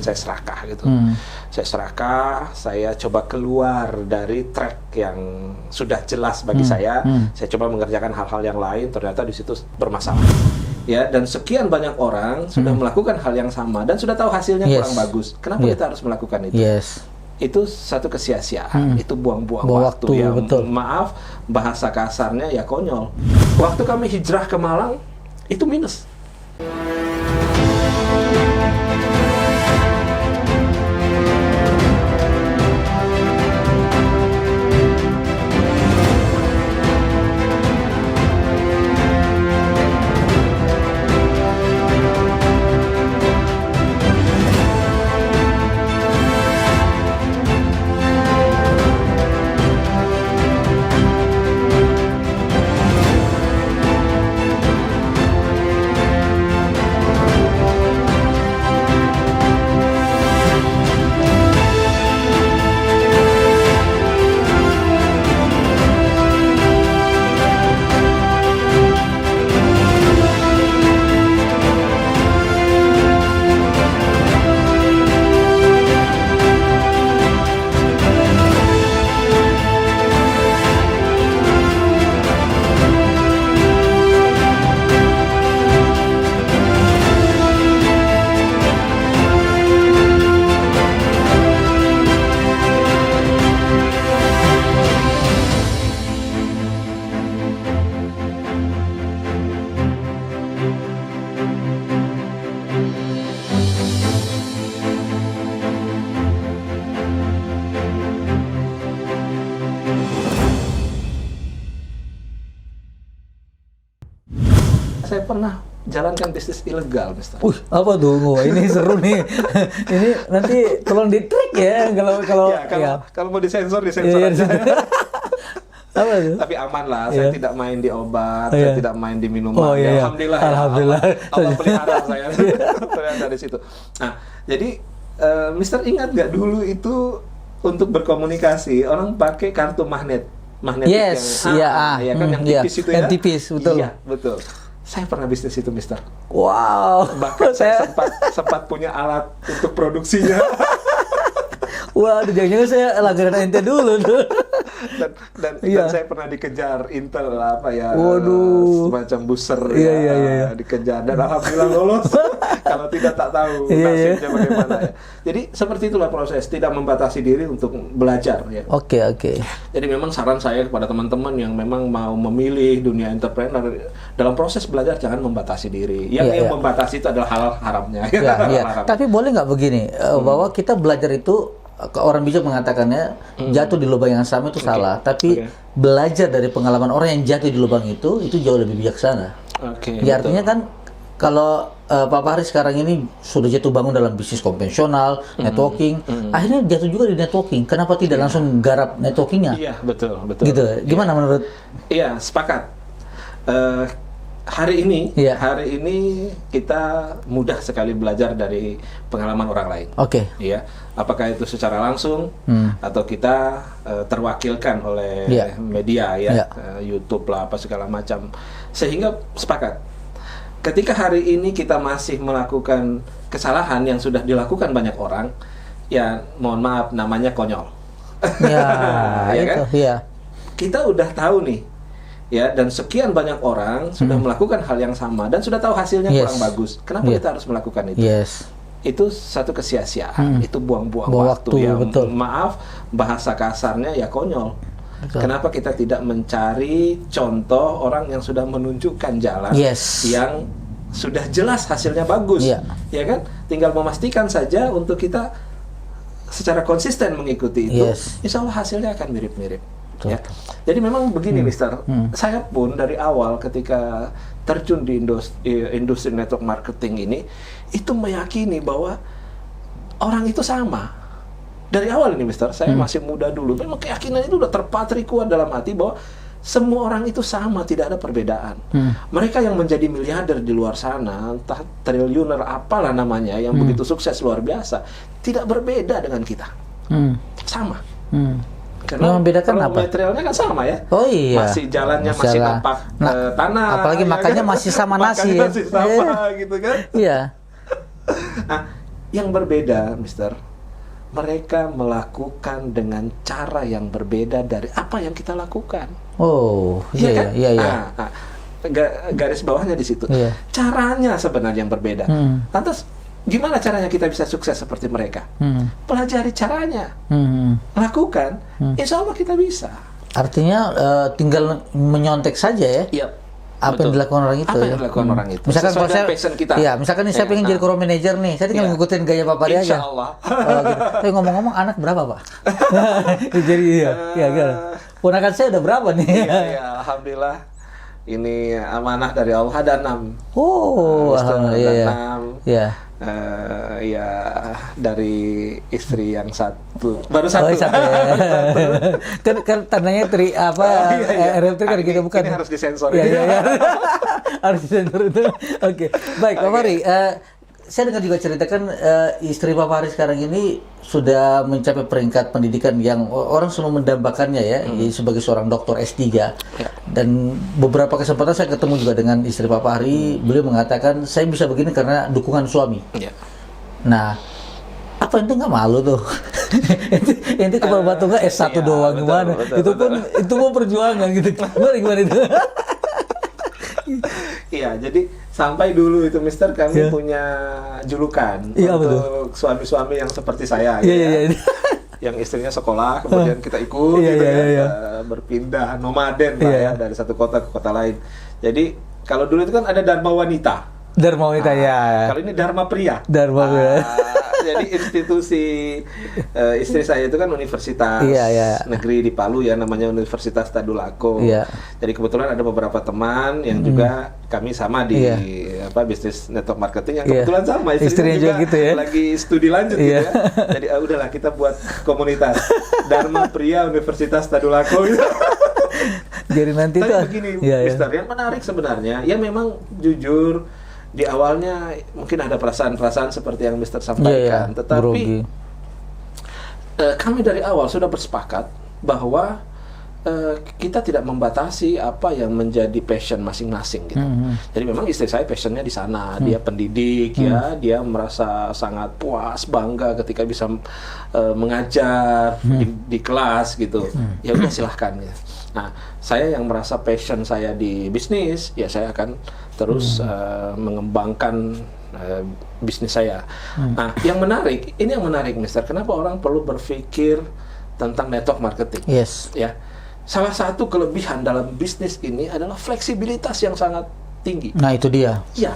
saya serakah gitu. Saya serakah, saya coba keluar dari track yang sudah jelas bagi saya coba mengerjakan hal-hal yang lain, ternyata di situ bermasalah. Ya, dan sekian banyak orang sudah melakukan hal yang sama dan sudah tahu hasilnya kurang bagus. Kenapa kita harus melakukan itu? Itu satu kesia-siaan, itu buang-buang waktu ya. Maaf, bahasa kasarnya ya konyol. Waktu kami hijrah ke Malang, itu minus. Saya pernah jalankan bisnis ilegal, Mister. Apa tuh? Wah, ini seru nih. Ini nanti tolong di-track ya kalau mau disensor aja. Apa tuh? Tapi aman lah, saya tidak main di obat, saya tidak main di minuman. Alhamdulillah. Allah pelihara saya dari situ. Nah, jadi Mister ingat nggak dulu itu untuk berkomunikasi orang pakai kartu magnetik yang tipis itu ya. Yang tipis, betul. Iya, betul. Saya pernah bisnis itu, Mister. Wow. Bahkan saya sempat punya alat untuk produksinya. Wah, jangan-jangan saya langganan ente dulu tuh. Dan saya pernah dikejar Intel semacam booster dikejar dan alhamdulillah lolos. Kalau tidak tak tahu nasibnya bagaimana ya. Jadi seperti itulah proses, tidak membatasi diri untuk belajar ya. Oke. Jadi memang saran saya kepada teman-teman yang memang mau memilih dunia entrepreneur, dalam proses belajar jangan membatasi diri. Yang membatasi itu adalah hal haramnya. Tapi boleh nggak begini bahwa kita belajar itu, orang bijak mengatakannya jatuh di lubang yang sama itu salah, tapi belajar dari pengalaman orang yang jatuh di lubang itu jauh lebih bijaksana. Artinya kan kalau Pak Fahri sekarang ini sudah jatuh bangun dalam bisnis konvensional, networking, akhirnya jatuh juga di networking. Kenapa tidak langsung garap networkingnya? Iya, betul. Gitu. Gimana menurut? Iya, sepakat. Hari ini kita mudah sekali belajar dari pengalaman orang lain. Iya, apakah itu secara langsung atau kita terwakilkan oleh media YouTube lah apa segala macam. Sehingga sepakat. Ketika hari ini kita masih melakukan kesalahan yang sudah dilakukan banyak orang, ya mohon maaf namanya konyol. Kita udah tahu nih. Ya, dan sekian banyak orang sudah melakukan hal yang sama dan sudah tahu hasilnya kurang bagus. Kenapa kita harus melakukan itu? Itu satu kesia-siaan, itu buang-buang waktu ya. Maaf, bahasa kasarnya ya konyol. Kenapa kita tidak mencari contoh orang yang sudah menunjukkan jalan yang sudah jelas hasilnya bagus, ya kan? Tinggal memastikan saja untuk kita secara konsisten mengikuti itu, insya Allah hasilnya akan mirip-mirip. Ya. Jadi memang begini, Mister. Saya pun dari awal ketika terjun di industri network marketing ini, itu meyakini bahwa orang itu sama. Dari awal ini, Mister, saya masih muda dulu. Memang keyakinan itu udah terpatri kuat dalam hati bahwa semua orang itu sama, tidak ada perbedaan. Mereka yang menjadi miliarder di luar sana, entah triliuner apalah namanya, yang begitu sukses luar biasa, tidak berbeda dengan kita. Sama. Karena membedakan kalau apa? materialnya kan sama ya. Masih jalannya masih napak tanah. Apalagi makannya masih sama nasi. Masih sama gitu kan. Iya. Nah, Yang berbeda, Mister, mereka melakukan dengan cara yang berbeda dari apa yang kita lakukan. Oh, iya, kan? Iya. Garis bawahnya di situ. Iya. Caranya sebenarnya yang berbeda. Lantas, gimana caranya kita bisa sukses seperti mereka? Pelajari caranya, lakukan. Insya Allah kita bisa. Artinya tinggal menyontek saja ya. Iya. Apa yang dilakukan orang itu? Apa yang dilakukan orang itu? Misalkan kalau saya, passion kita. Iya, misalkan saya pengen jadi core manager nih, saya tinggal ngikutin gaya Pak Pari aja. Insya Allah. Gitu. Tapi ngomong-ngomong, anak berapa Pak? Jadi iya. Ponakan saya udah berapa nih? Iya, alhamdulillah. Ini amanah dari Allah, ada 6. Oh, alhamdulillah. 6. Iya. Ya dari istri yang satu, baru satu. Kan tandanya RMT kan gitu, bukan? Ini harus disensor. Iya. Harus disensor itu. Oke. Baik, Pak Fahri, saya dengar juga ceritakan istri Pak Fahri sekarang ini sudah mencapai peringkat pendidikan yang orang selalu mendambakannya ya, sebagai seorang doktor S3. Ya. Dan beberapa kesempatan saya ketemu juga dengan istri Pak Fahri, beliau mengatakan saya bisa begini karena dukungan suami. Ya. Nah, apa ente nggak malu tuh? ente kepala batu nggak S1 doang gimana? Itu pun perjuangan gitu. Gimana itu? Iya, jadi sampai dulu itu Mister kami punya julukan untuk suami-suami yang seperti saya, yang istrinya sekolah, kemudian kita ikut, berpindah nomaden ya, dari satu kota ke kota lain. Jadi kalau dulu itu kan ada Dharma Wanita. Dharma Wanita ya. Kalau ini Dharma Pria. Dharma Pria. Jadi institusi istri saya itu kan universitas negeri di Palu ya, namanya Universitas Tadulako. Jadi kebetulan ada beberapa teman yang juga kami sama di bisnis network marketing yang kebetulan sama istrinya juga gitu ya. Lagi studi lanjut gitu ya. Jadi udahlah kita buat komunitas Dharma Pria Universitas Tadulako gitu. Jadi nanti tuh begini, Mister, yang menarik sebenarnya ya memang jujur di awalnya mungkin ada perasaan-perasaan seperti yang Mister sampaikan, tetapi kami dari awal sudah bersepakat bahwa kita tidak membatasi apa yang menjadi passion masing-masing gitu. Jadi memang istri saya passionnya di sana, dia pendidik ya, dia merasa sangat puas, bangga ketika bisa mengajar di kelas gitu. Ya udah silahkan ya. Nah, saya yang merasa passion saya di bisnis, ya saya akan terus mengembangkan bisnis saya. Nah, yang menarik, ini yang menarik, Mister. Kenapa orang perlu berpikir tentang network marketing? Ya, salah satu kelebihan dalam bisnis ini adalah fleksibilitas yang sangat tinggi. Nah, itu dia. Iya.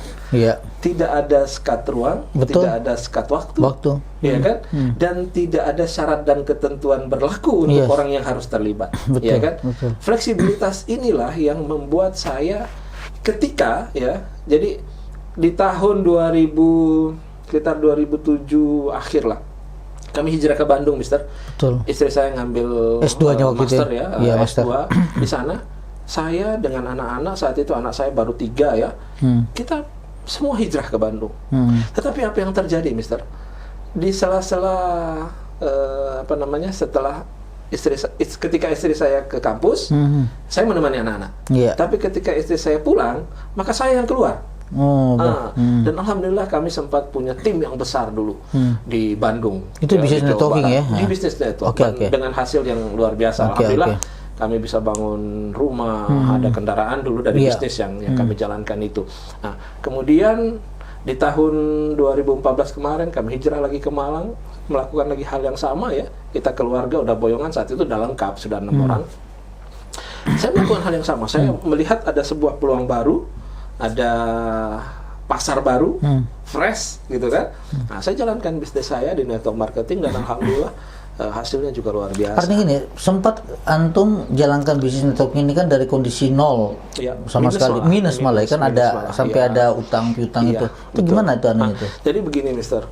Tidak ada sekat ruang, tidak ada sekat waktu. Ya kan? Dan tidak ada syarat dan ketentuan berlaku untuk orang yang harus terlibat. Ya kan? Fleksibilitas inilah yang membuat saya ketika jadi di tahun 2000 sekitar 2007 akhir lah kami hijrah ke Bandung, Mister. Betul. Istri saya ngambil S2-nya waktu master itu. S2 di sana. Saya dengan anak-anak saat itu anak saya baru 3 ya. Kita semua hijrah ke Bandung. Tetapi apa yang terjadi, Mister? Di sela-sela setelah ketika istri saya ke kampus, saya menemani anak-anak. Tapi ketika istri saya pulang, maka saya yang keluar. Dan alhamdulillah kami sempat punya tim yang besar dulu di Bandung. Itu bisnis networking ya? Di bisnis network dengan hasil yang luar biasa. Alhamdulillah kami bisa bangun rumah, ada kendaraan dulu dari bisnis yang kami jalankan itu. Nah, kemudian di tahun 2014 kemarin kami hijrah lagi ke Malang, melakukan lagi hal yang sama ya. Kita keluarga udah boyongan saat itu udah lengkap, sudah 6 orang. Saya melakukan hal yang sama. Saya melihat ada sebuah peluang baru, ada pasar baru, fresh gitu kan. Nah, saya jalankan bisnis saya di network marketing dan alhamdulillah hasilnya juga luar biasa. Artinya gini, sempat antum jalankan bisnis network ini kan dari kondisi nol sama sekali, minus malah kan ada sampai ada utang piutang itu. Itu gimana itu anunya itu? Jadi begini, Mister.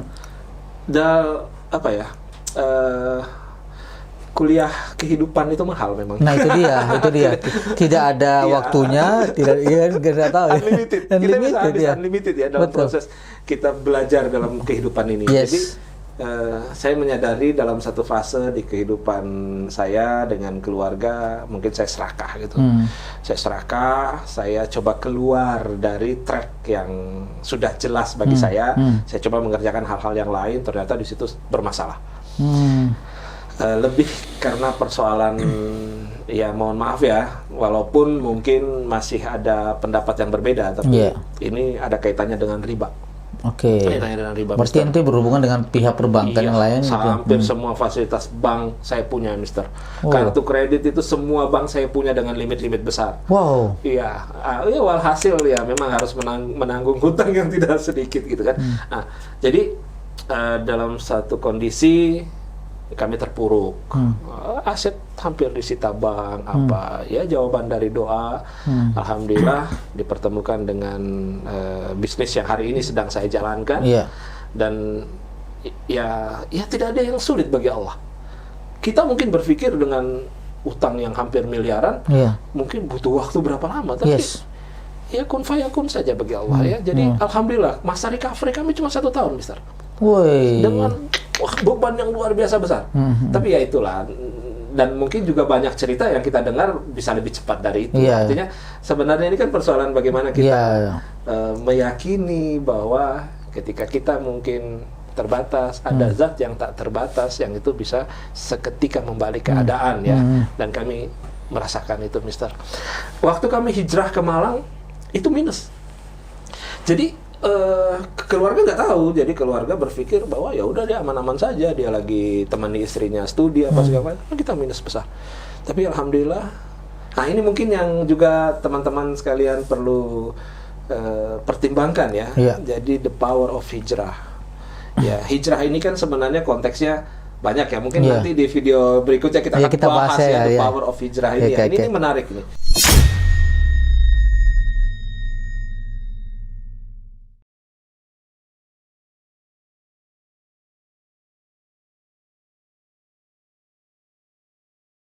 Kuliah kehidupan itu mahal memang. Nah itu dia. Tidak ada waktunya, tidak tahu. Unlimited. Kita bisa habis unlimited ya dalam proses kita belajar dalam kehidupan ini. Jadi saya menyadari dalam satu fase di kehidupan saya dengan keluarga, mungkin saya serakah gitu. Saya serakah, saya coba keluar dari track yang sudah jelas bagi saya. Saya coba mengerjakan hal-hal yang lain, ternyata di situ bermasalah. Lebih karena persoalan, ya mohon maaf ya, walaupun mungkin masih ada pendapat yang berbeda, tapi ini ada kaitannya dengan riba. Oke. Berarti nanti berhubungan dengan pihak perbankan yang lain. Hampir semua fasilitas bank saya punya, Mister. Kartu kredit itu semua bank saya punya dengan limit-limit besar. Wow. Iya, walhasil ya memang harus menanggung hutang yang tidak sedikit gitu kan. Jadi dalam satu kondisi kami terpuruk, aset hampir disita bank, ya jawaban dari doa, alhamdulillah dipertemukan dengan bisnis yang hari ini sedang saya jalankan, dan ya tidak ada yang sulit bagi Allah. Kita mungkin berpikir dengan utang yang hampir miliaran, mungkin butuh waktu berapa lama, tapi ya kun fayakun saja bagi Allah ya. Jadi alhamdulillah masa recovery kami cuma 1 tahun, Mister. Dengan beban yang luar biasa besar. Tapi ya itulah, dan mungkin juga banyak cerita yang kita dengar bisa lebih cepat dari itu. Artinya sebenarnya ini kan persoalan bagaimana kita meyakini bahwa ketika kita mungkin terbatas, ada zat yang tak terbatas yang itu bisa seketika membalik keadaan ya. Dan kami merasakan itu, Mister. Waktu kami hijrah ke Malang itu minus. Jadi keluarga nggak tahu, jadi keluarga berpikir bahwa ya udah dia aman-aman saja, dia lagi temani istrinya studi apa segala macam, kita minus besar. Tapi alhamdulillah, nah ini mungkin yang juga teman-teman sekalian perlu pertimbangkan ya. Jadi the power of hijrah. Ya, hijrah ini kan sebenarnya konteksnya banyak ya. Mungkin nanti di video berikutnya kita akan bahas ya the power of hijrah ini. Ini menarik nih.